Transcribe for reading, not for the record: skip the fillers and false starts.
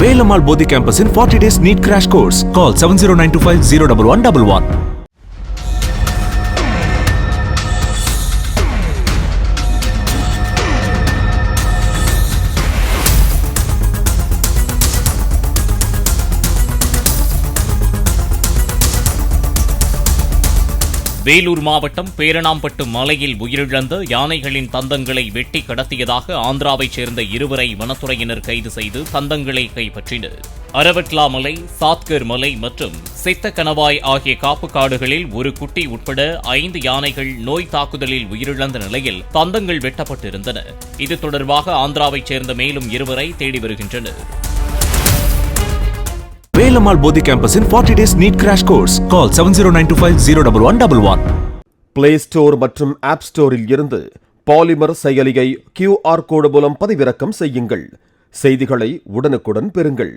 Velamal Bodhi campus in 40 days NEET crash course. Call 70925 01111. Vellore மாவட்டம் பேரணாம்பட்டு மலையில் உயிரிழந்த யானைகளின் தந்தங்களை வெட்டி கடத்தியதாக ஆந்திராவைச் சேர்ந்த இருவரை வனத்துறையினர் கைது செய்து தந்தங்களை கைப்பற்றினர். அரவட்லா மலை, சாத்கர் மலை மற்றும் சித்த கணவாய் ஆகிய காப்பு காடுகளில் ஒரு குட்டி உட்பட 5 யானைகள் நோய் தாக்குதலில் உயிரிழந்த நிலையில் தந்தங்கள் வெட்டப்பட்டிருந்தன. இது தொடர்பாக ஆந்திராவைச் சேர்ந்த மேலும் இருவரை தேடி வருகின்றனர். Velamal Bodhi campus in 40 days NEET crash course. Call 70925 01111. Play Store மற்றும் App Storeல் இருந்து பாலிமர் செயலியை QR கோடு மூலம் பதிவிறக்கம் செய்யுங்கள். செய்திகளை உடனுக்குடன் பெறுங்கள்.